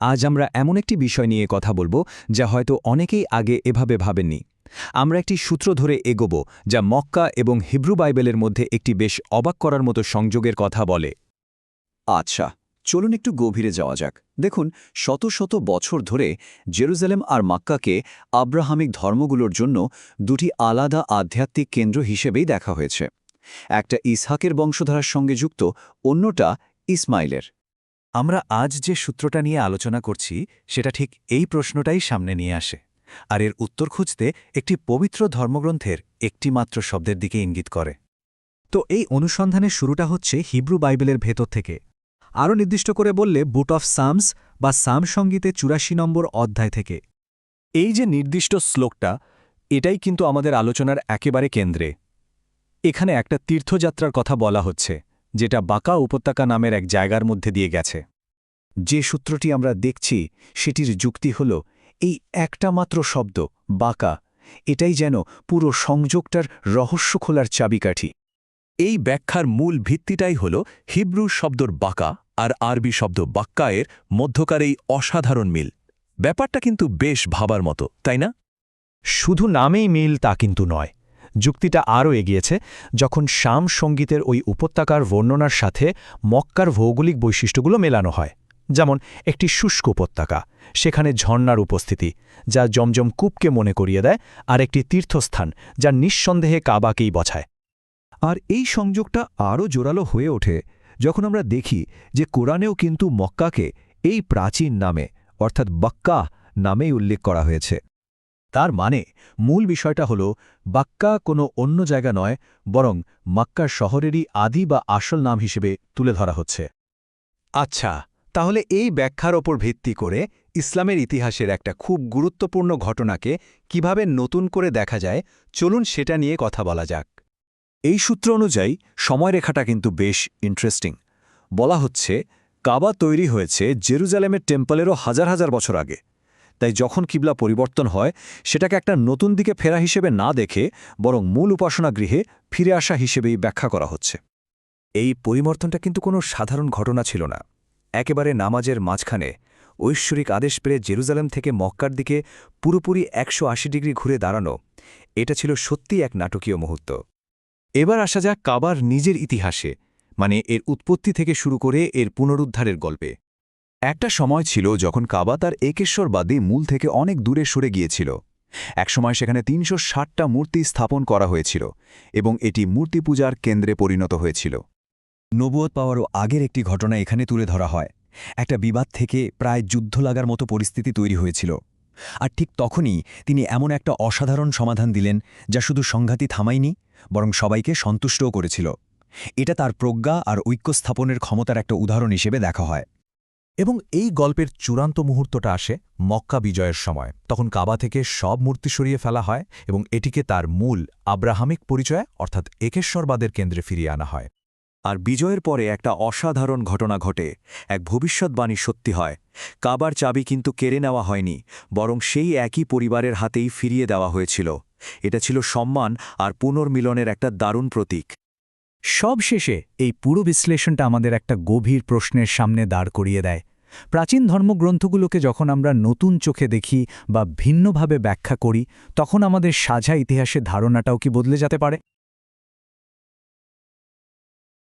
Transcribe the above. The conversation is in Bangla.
আজ আমরা এমন একটি বিষয় নিয়ে কথা বলবো যা হয়তো অনেকেই আগে এভাবে ভাবেননি। আমরা একটি সূত্র ধরে এগোব যা মক্কা এবং হিব্রু বাইবেলের মধ্যে একটি বেশ অবাক করার মতো সংযোগের কথা বলে। আচ্ছা, চলুন একটু গভীরে যাওয়া যাক। দেখুন, শত শত বছর ধরে জেরুজালেম আর মাক্কাকে আব্রাহামিক ধর্মগুলোর জন্য দুটি আলাদা আধ্যাত্মিক কেন্দ্র হিসেবেই দেখা হয়েছে। একটা ইসহাকের বংশধারার সঙ্গে যুক্ত, অন্যটা ইসমাইলের। আমরা আজ যে সূত্রটা নিয়ে আলোচনা করছি সেটা ঠিক এই প্রশ্নটাই সামনে নিয়ে আসে, আর এর উত্তর খুঁজতে একটি পবিত্র ধর্মগ্রন্থের একটিমাত্র শব্দের দিকে ইঙ্গিত করে। তো এই অনুসন্ধানের শুরুটা হচ্ছে হিব্রু বাইবেলের ভেতর থেকে। আরও নির্দিষ্ট করে বললে বুট অফ সামস বা সাম সঙ্গীতে ৮৪ নম্বর অধ্যায় থেকে। এই যে নির্দিষ্ট শ্লোকটা, এটাই কিন্তু আমাদের আলোচনার একেবারে কেন্দ্রে। এখানে একটা তীর্থযাত্রার কথা বলা হচ্ছে, যেটা বাঁকা উপত্যকা নামের এক জায়গার মধ্যে দিয়ে গেছে। যে সূত্রটি আমরা দেখছি সেটির যুক্তি হল এই একটা মাত্র শব্দ বাঁকা, এটাই যেন পুরো সংযোগটার রহস্য খোলার চাবিকাঠি। এই ব্যাখ্যার মূল ভিত্তিটাই হল হিব্রু শব্দর বাঁকা আর আরবি শব্দ বাক্কায়ের মধ্যকার এই অসাধারণ মিল। ব্যাপারটা কিন্তু বেশ ভাবার মতো, তাই না? শুধু নামেই মিল তা কিন্তু নয়, যুক্তিটা আরও এগিয়েছে যখন শাম সঙ্গীতের ওই উপত্যকার বর্ণনার সাথে মক্কার ভৌগোলিক বৈশিষ্ট্যগুলো মেলানো হয়। যেমন একটি শুষ্ক উপত্যকা, সেখানে ঝর্ণার উপস্থিতি যা জমজম কূপকে মনে করিয়ে দেয়, আর একটি তীর্থস্থান যা নিঃসন্দেহে কাবাকেই বোঝায়। আর এই সংযোগটা আরও জোরালো হয়ে ওঠে যখন আমরা দেখি যে কোরআনেও কিন্তু মক্কাকে এই প্রাচীন নামে অর্থাৎ বাক্কা নামেই উল্লেখ করা হয়েছে। তার মানে মূল বিষয়টা হল বাক্কা কোনো অন্য জায়গা নয়, বরং মক্কার শহরেরই আদি বা আসল নাম হিসেবে তুলে ধরা হচ্ছে। আচ্ছা, তাহলে এই ব্যাখ্যার ওপর ভিত্তি করে ইসলামের ইতিহাসের একটা খুব গুরুত্বপূর্ণ ঘটনাকে কিভাবে নতুন করে দেখা যায়, চলুন সেটা নিয়ে কথা বলা যাক। এই সূত্র অনুযায়ী সময়রেখাটা কিন্তু বেশ ইন্টারেস্টিং। বলা হচ্ছে কাবা তৈরি হয়েছে জেরুজালেমের টেম্পলেরও হাজার হাজার বছর আগে। তাই যখন কিবলা পরিবর্তন হয়, সেটাকে একটা নতুন দিকে ফেরা হিসেবে না দেখে বরং মূল উপাসনা গৃহে ফিরে আসা হিসেবেই ব্যাখ্যা করা হচ্ছে। এই পরিবর্তনটা কিন্তু কোনো সাধারণ ঘটনা ছিল না। একেবারে নামাজের মাঝখানে ঐশ্বরিক আদেশ পেয়ে জেরুজালেম থেকে মক্কার দিকে পুরোপুরি ১৮০ ডিগ্রি ঘুরে দাঁড়ানো, এটা ছিল সত্যিই এক নাটকীয় মুহূর্ত। এবার আসা যাক কাবার নিজের ইতিহাসে, মানে এর উৎপত্তি থেকে শুরু করে এর পুনরুদ্ধারের গল্পে। একটা সময় ছিল যখন কাবা তার একেশ্বরবাদী মূল থেকে অনেক দূরে সরে গিয়েছিল। একসময় সেখানে ৩৬০টা মূর্তি স্থাপন করা হয়েছিল এবং এটি মূর্তি পূজার কেন্দ্রে পরিণত হয়েছিল। নবুয়ত পাওয়ারও আগের একটি ঘটনা এখানে তুলে ধরা হয়। একটা বিবাদ থেকে প্রায় যুদ্ধ লাগার মতো পরিস্থিতি তৈরি হয়েছিল, আর ঠিক তখনই তিনি এমন একটা অসাধারণ সমাধান দিলেন যা শুধু সংঘাতি থামায়নি, বরং সবাইকে সন্তুষ্টও করেছিল। এটা তার প্রজ্ঞা আর ঐক্য স্থাপনের ক্ষমতার একটা উদাহরণ হিসেবে দেখা হয়। এবং এই গল্পের চূড়ান্ত মুহূর্তটা আসে মক্কা বিজয়ের সময়। তখন কাবা থেকে সব মূর্তি সরিয়ে ফেলা হয় এবং এটিকে তার মূল আব্রাহামিক পরিচয় অর্থাৎ একেশ্বরবাদের কেন্দ্রে ফিরিয়ে আনা হয়। আর বিজয়ের পরে একটা অসাধারণ ঘটনা ঘটে, এক ভবিষ্যৎবাণী সত্যি হয়। কাবার চাবি কিন্তু কেড়ে নেওয়া হয়নি, বরং সেই একই পরিবারের হাতেই ফিরিয়ে দেওয়া হয়েছিল। এটা ছিল সম্মান আর পুনর্মিলনের একটা দারুণ প্রতীক। সবশেষে এই পুরো বিশ্লেষণটা আমাদের একটা গভীর প্রশ্নের সামনে দাঁড় করিয়ে দেয়। প্রাচীন ধর্মগ্রন্থগুলোকে যখন আমরা নতুন চোখে দেখি বা ভিন্নভাবে ব্যাখ্যা করি, তখন আমাদের সাঝা ইতিহাসের ধারণাটাও কি বদলে যেতে পারে?